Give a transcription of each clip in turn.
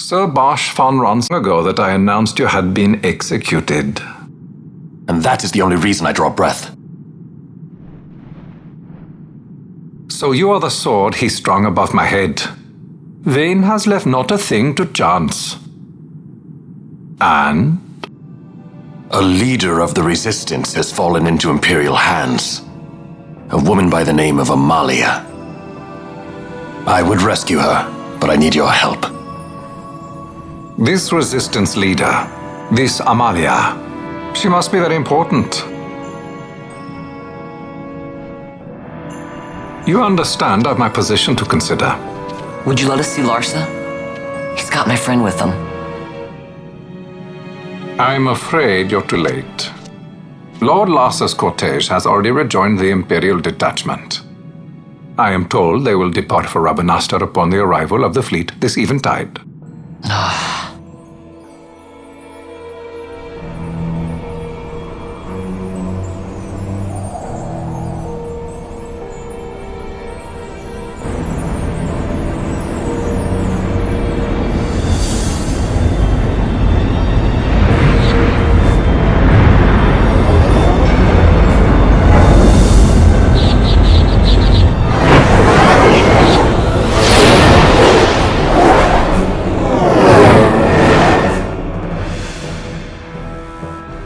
Sir Bosch von Ron's ago that I announced you had been executed. And that is the only reason I draw breath. So you are the sword he strung above my head. Vane has left not a thing to chance. And? A leader of the resistance has fallen into Imperial hands. A woman by the name of Amalia. I would rescue her, but I need your help. This resistance leader, this Amalia, she must be very important. You understand I've my position to consider. Would you let us see Larsa? He's got my friend with him. I'm afraid you're too late. Lord Larsa's cortege has already rejoined the Imperial detachment. I am told they will depart for Rabanastre upon the arrival of the fleet this eventide.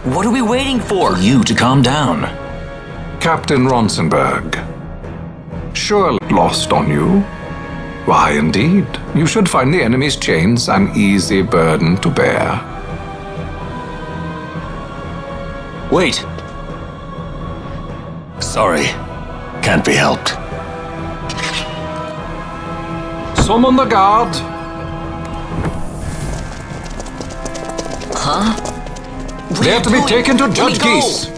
What are we waiting for? You to calm down. Captain Ronsenberg. Surely lost on you? Why, indeed. You should find the enemy's chains an easy burden to bear. Wait. Sorry. Can't be helped. Summon the guard. Huh? They are to be taken to Judge Geese.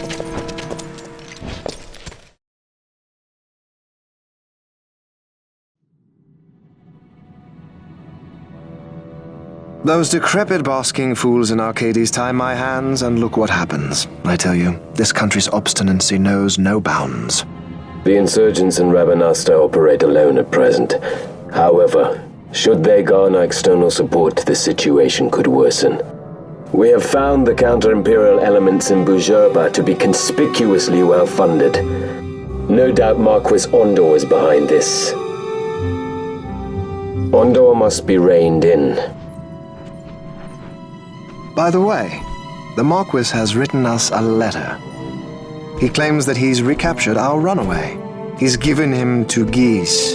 Those decrepit basking fools in Arcades tie my hands, and look what happens. I tell you, this country's obstinacy knows no bounds. The insurgents in Rabanastre operate alone at present. However, should they garner external support, the situation could worsen. We have found the counter-imperial elements in Bujerba to be conspicuously well-funded. No doubt Marquis Ondor is behind this. Ondor must be reined in. By the way, the Marquis has written us a letter. He claims that he's recaptured our runaway. He's given him to Geese.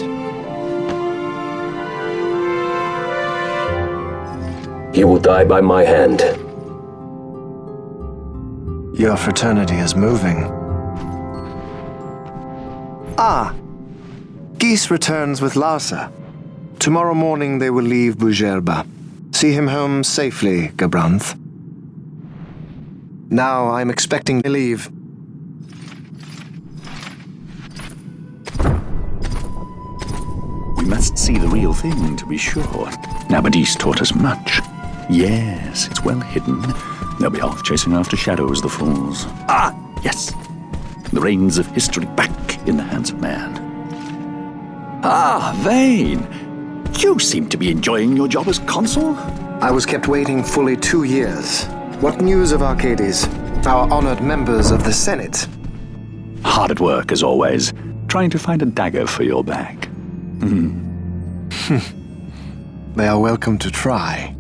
He will die by my hand. Your fraternity is moving. Ah! Geese returns with Larsa. Tomorrow morning they will leave Bujerba. See him home safely, Gabranth. Now I'm expecting to leave. We must see the real thing, to be sure. Nabadis taught us much. Yes, it's well hidden. They'll be off chasing after shadows, the fools. Ah, yes. The reins of history back in the hands of man. Ah, Vane. You seem to be enjoying your job as consul. I was kept waiting fully 2 years. What news of Arcades? Our honored members of the Senate? Hard at work, as always, trying to find a dagger for your back. They are welcome to try.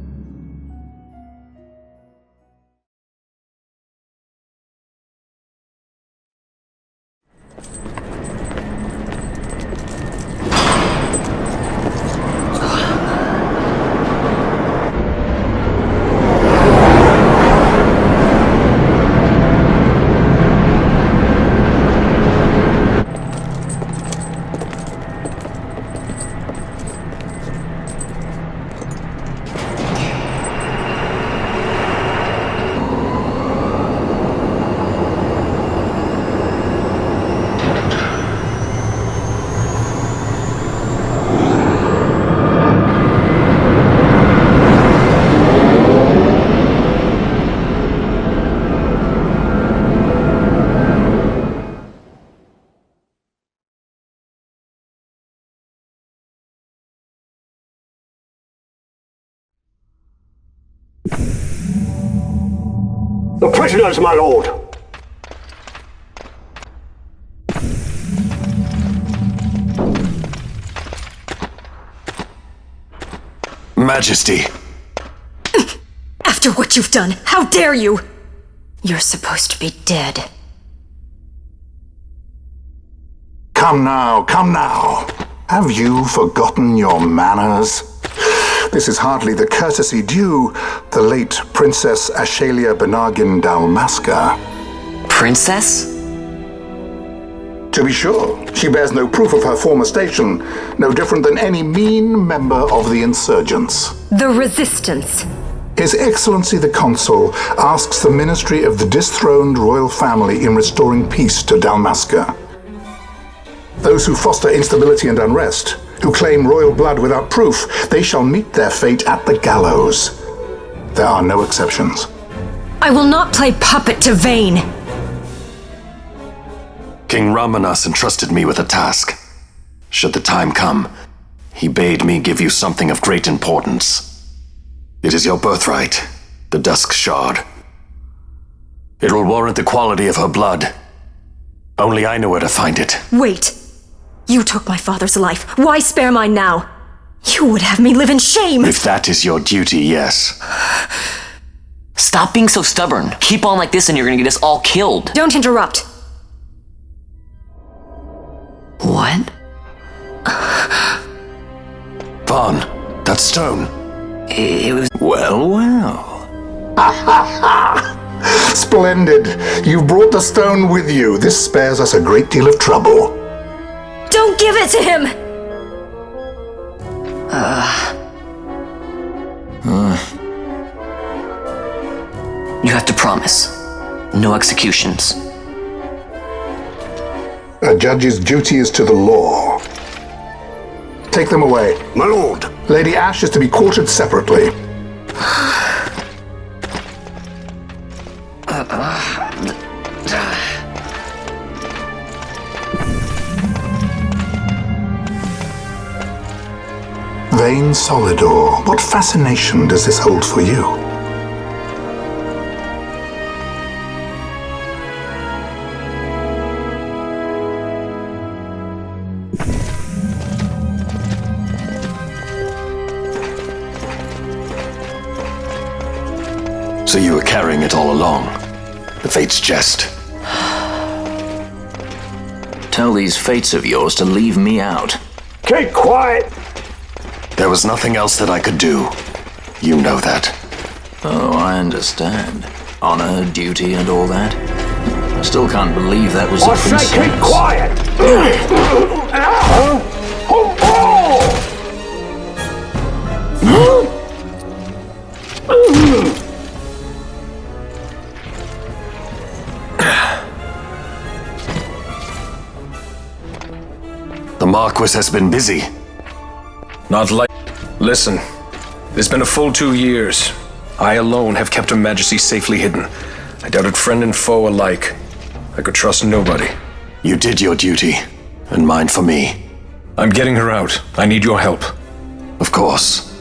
The prisoners, my lord! Majesty. After what you've done, how dare you? You're supposed to be dead. Come now. Have you forgotten your manners? This is hardly the courtesy due the late Princess Ashalia Benargin Dalmasca. Princess? To be sure, she bears no proof of her former station, no different than any mean member of the insurgents. The Resistance. His Excellency the Consul asks the ministry of the dethroned royal family in restoring peace to Dalmasca. Those who foster instability and unrest, who claim royal blood without proof, they shall meet their fate at the gallows. There are no exceptions. I will not play puppet to Vayne. King Ramanas entrusted me with a task. Should the time come, he bade me give you something of great importance. It is your birthright, the Dusk Shard. It will warrant the quality of her blood. Only I know where to find it. Wait. You took my father's life. Why spare mine now? You would have me live in shame. If that is your duty, yes. Stop being so stubborn. Keep on like this and you're gonna get us all killed. Don't interrupt. What? Vaughn, that stone. It was... Well. Splendid. You've brought the stone with you. This spares us a great deal of trouble. Don't give it to him! You have to promise. No executions. A judge's duty is to the law. Take them away. My lord! Lady Ash is to be quartered separately. Vayne Solidor, what fascination does this hold for you? So you were carrying it all along. The Fate's jest. Tell these fates of yours to leave me out. Keep quiet! There was nothing else that I could do. You know that. Oh, I understand. Honor, duty, and all that. I still can't believe that was I a princess. say keep quiet! The Marquis has been busy. Not like... Listen, it's been a full 2 years. I alone have kept Her Majesty safely hidden. I doubted friend and foe alike. I could trust nobody. You did your duty, and mine for me. I'm getting her out. I need your help. Of course.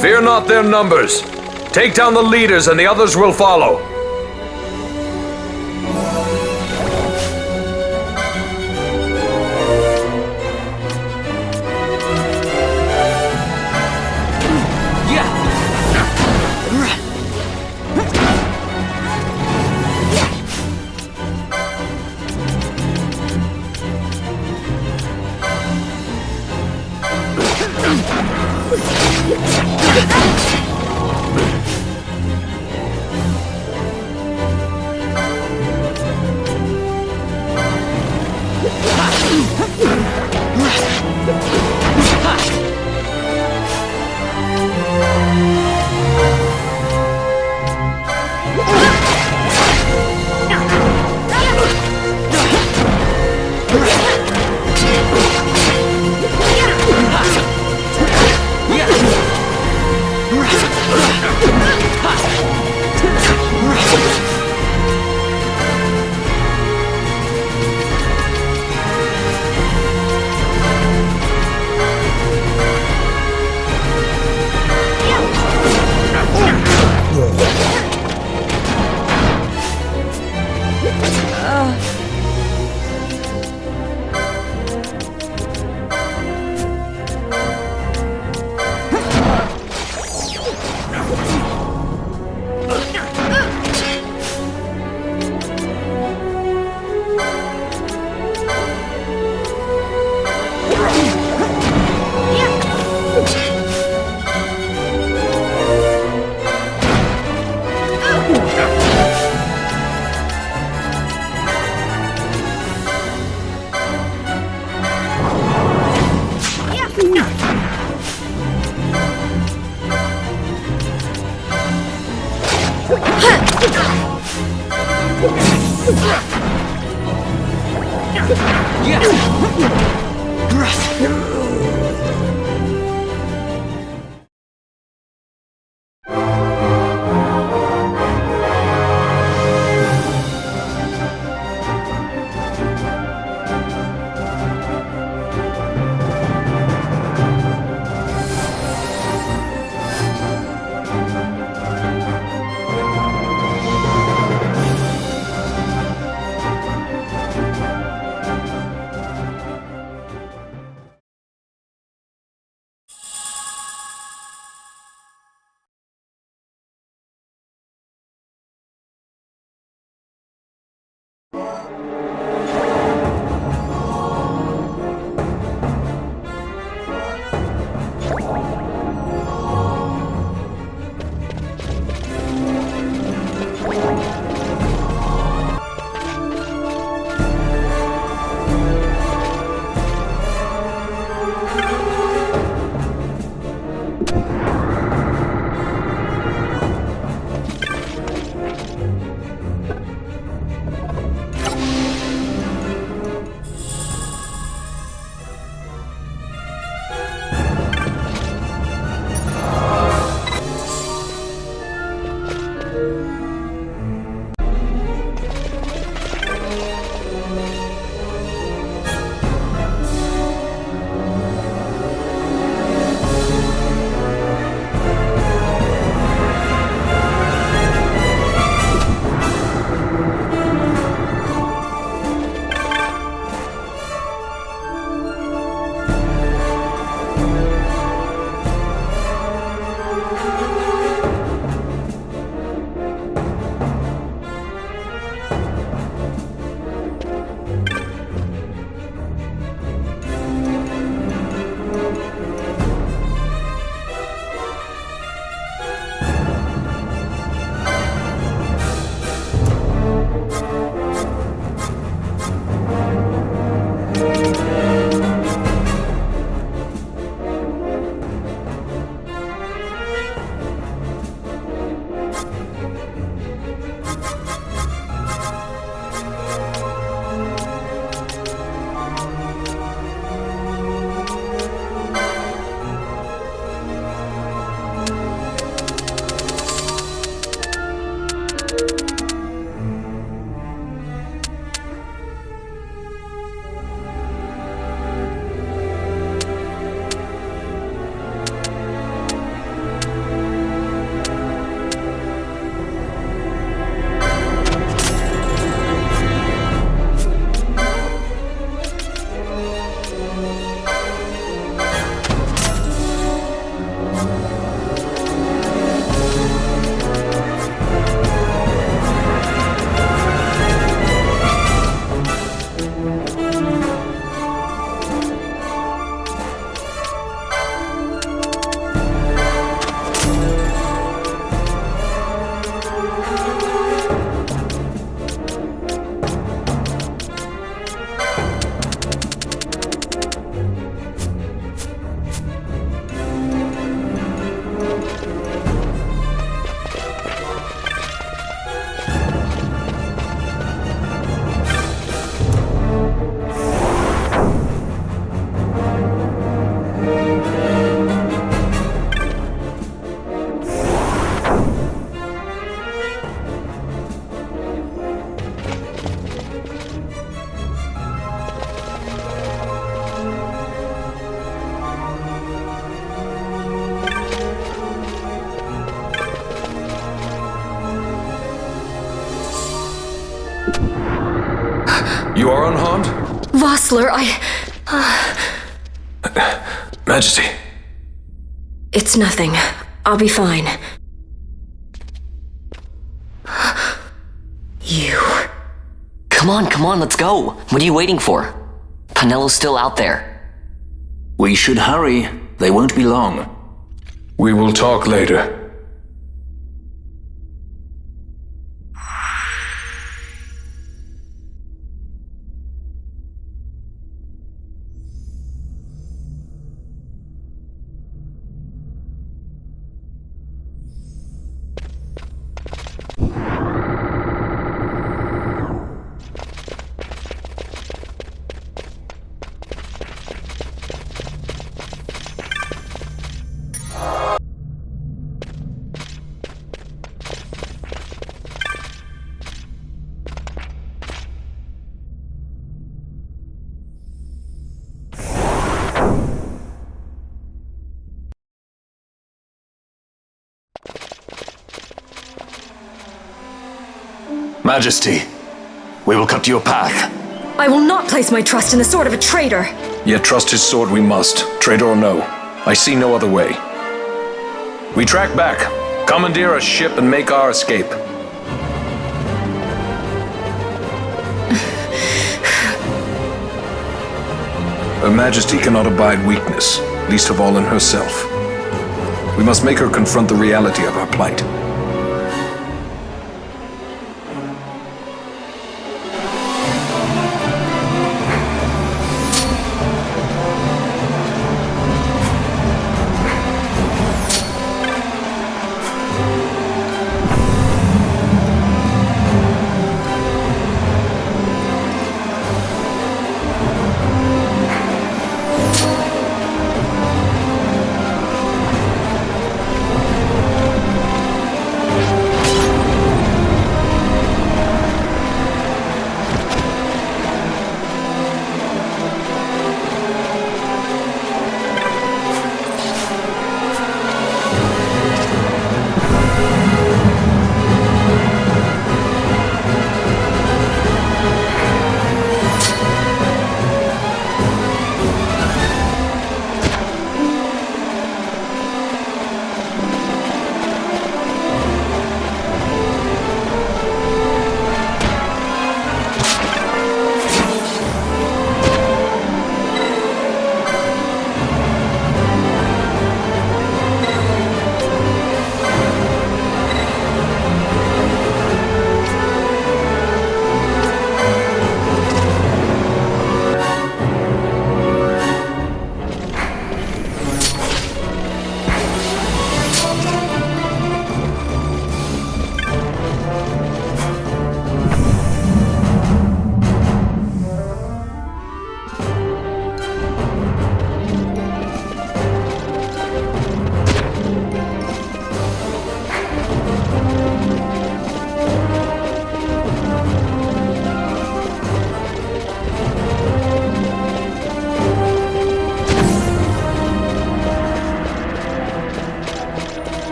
Fear not their numbers. Take down the leaders and the others will follow. You are unharmed? Vossler, Majesty. It's nothing. I'll be fine. You. Come on, let's go. What are you waiting for? Penello's still out there. We should hurry. They won't be long. We will talk later. Majesty, we will cut your path. I will not place my trust in the sword of a traitor. Yet trust his sword we must, traitor or no. I see no other way. We track back, commandeer a ship and make our escape. Her Majesty cannot abide weakness, least of all in herself. We must make her confront the reality of our plight.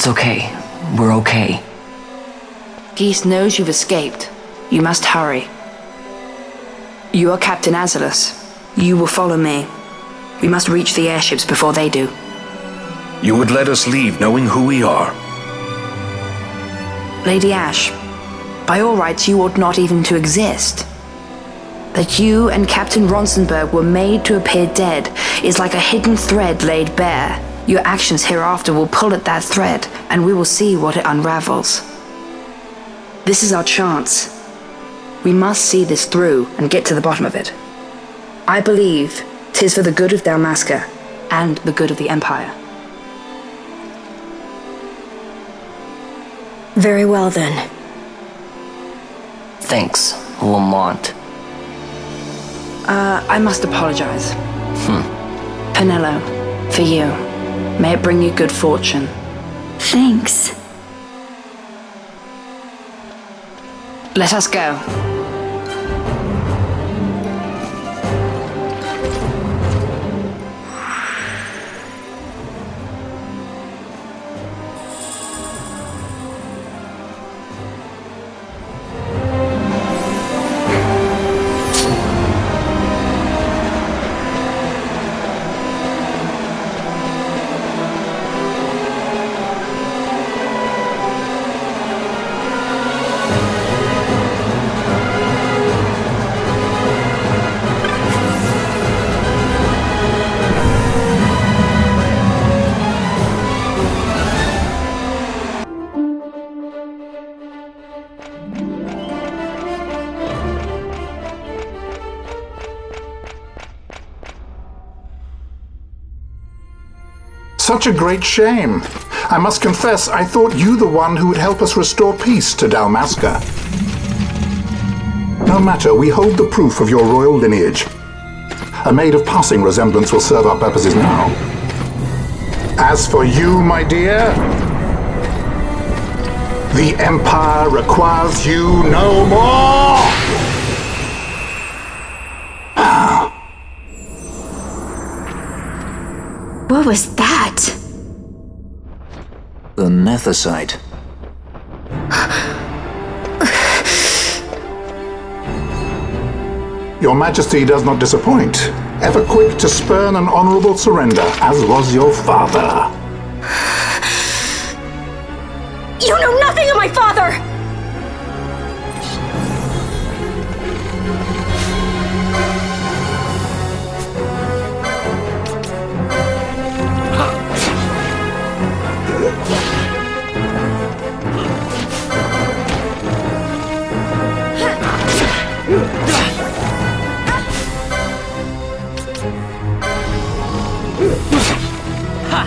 It's okay. We're okay. Geese knows you've escaped. You must hurry. You are Captain Azalus. You will follow me. We must reach the airships before they do. You would let us leave knowing who we are? Lady Ash, by all rights you ought not even to exist. That you and Captain Ronsenberg were made to appear dead is like a hidden thread laid bare. Your actions hereafter will pull at that thread, and we will see what it unravels. This is our chance. We must see this through and get to the bottom of it. I believe 'tis for the good of Dalmasca and the good of the Empire. Very well, then. Thanks, Lamont. I must apologize. Penelo, for you. May it bring you good fortune. Thanks. Let us go. Such a great shame. I must confess, I thought you the one who would help us restore peace to Dalmasca. No matter, we hold the proof of your royal lineage. A maid of passing resemblance will serve our purposes now. As for you, my dear, the Empire requires you no more! What was that? The Nethicite. Your Majesty does not disappoint. Ever quick to spurn an honorable surrender, as was your father. You know nothing of my father! Ha!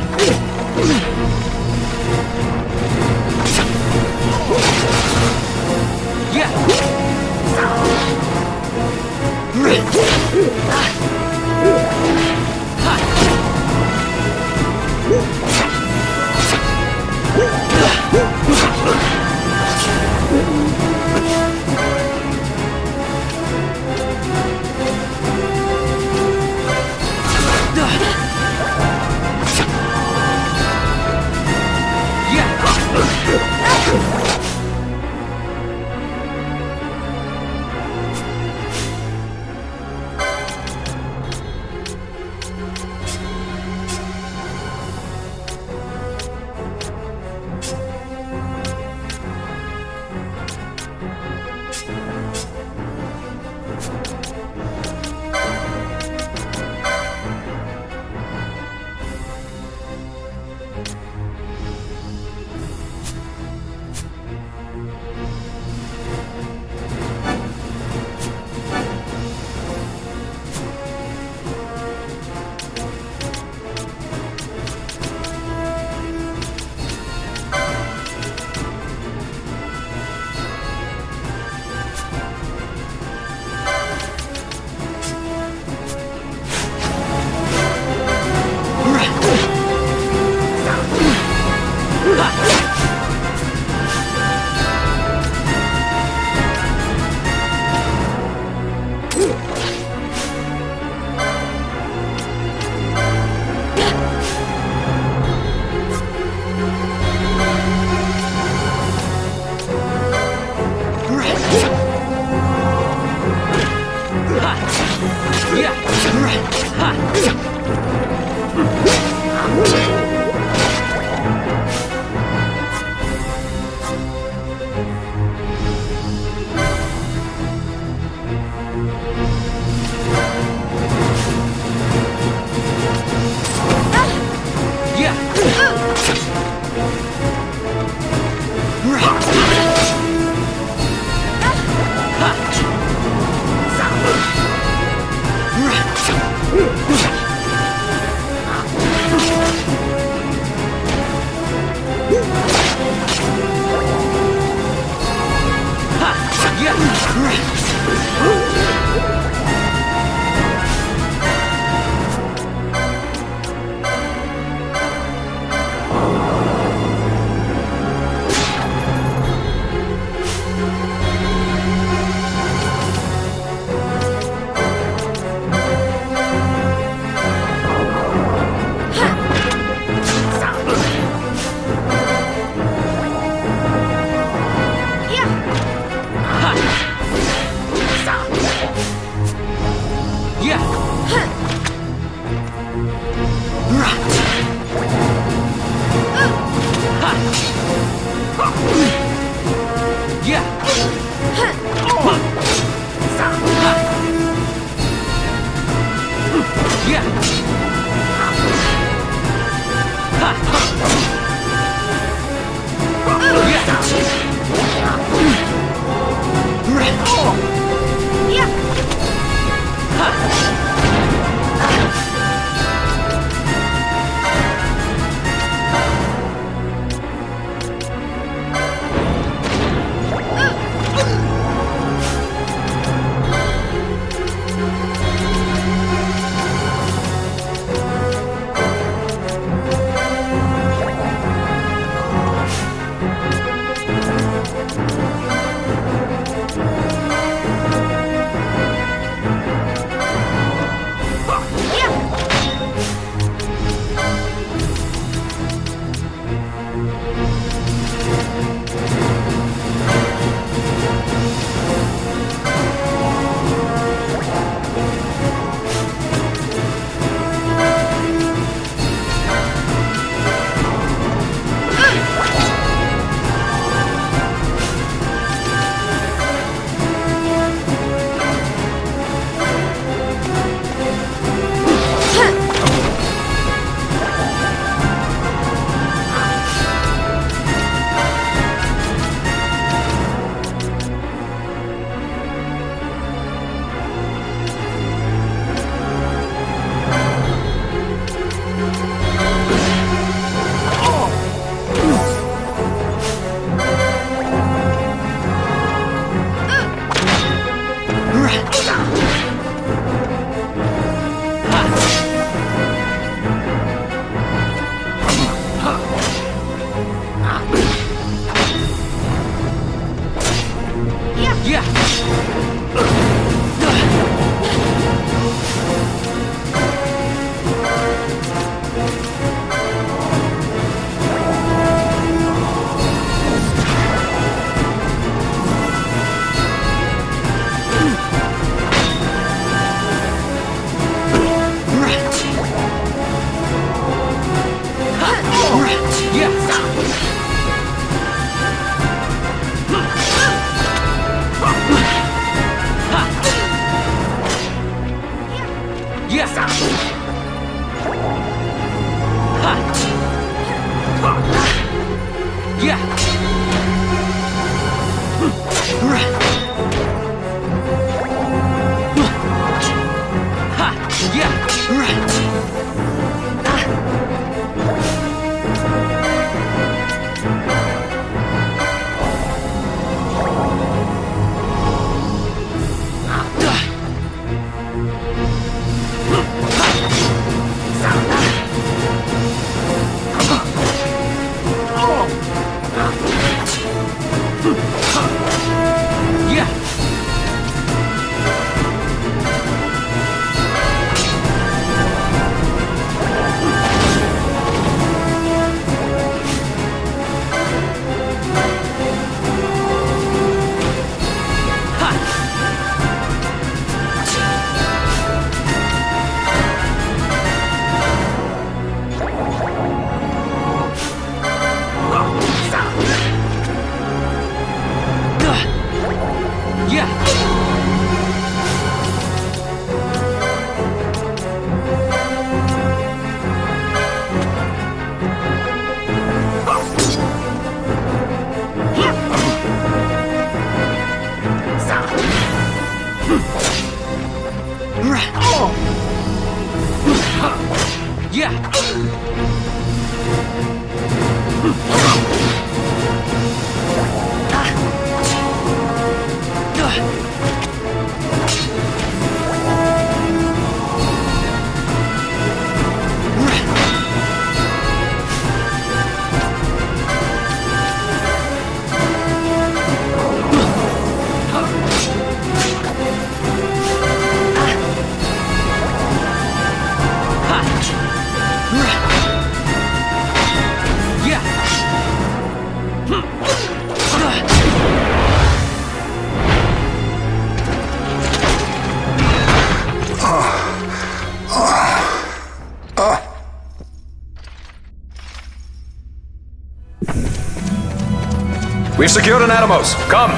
We've secured an Atomos. Come!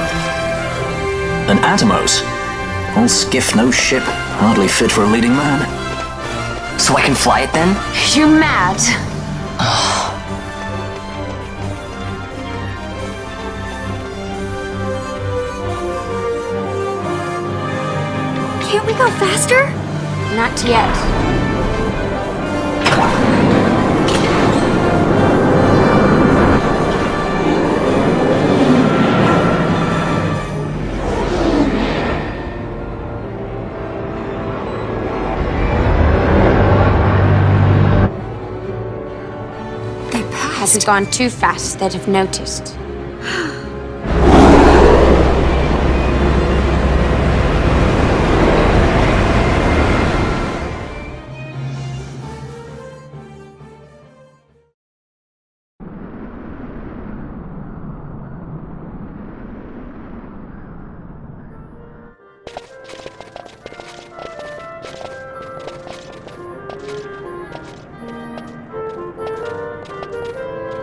An Atomos? All skiff, no ship. Hardly fit for a leading man. So I can fly it then? You're mad. Can't we go faster? Not yet. Hasn't gone too fast, they'd have noticed.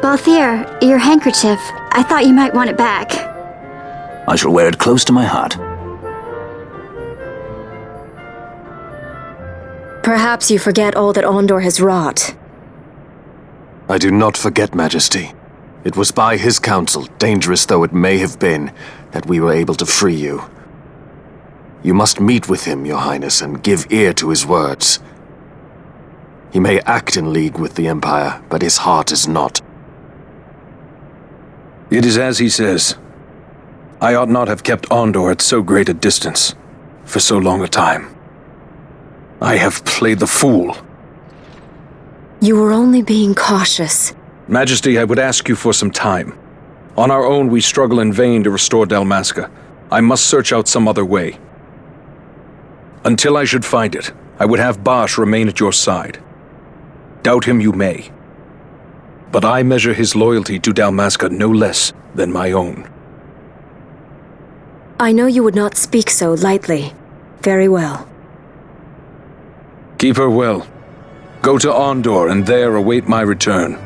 Balthier, your handkerchief. I thought you might want it back. I shall wear it close to my heart. Perhaps you forget all that Ondor has wrought. I do not forget, Majesty. It was by his counsel, dangerous though it may have been, that we were able to free you. You must meet with him, Your Highness, and give ear to his words. He may act in league with the Empire, but his heart is not. It is as he says. I ought not have kept Ondor at so great a distance, for so long a time. I have played the fool. You were only being cautious. Majesty, I would ask you for some time. On our own, we struggle in vain to restore Dalmasca. I must search out some other way. Until I should find it, I would have Bosch remain at your side. Doubt him you may. But I measure his loyalty to Dalmasca no less than my own. I know you would not speak so lightly. Very well. Keep her well. Go to Ondor and there await my return.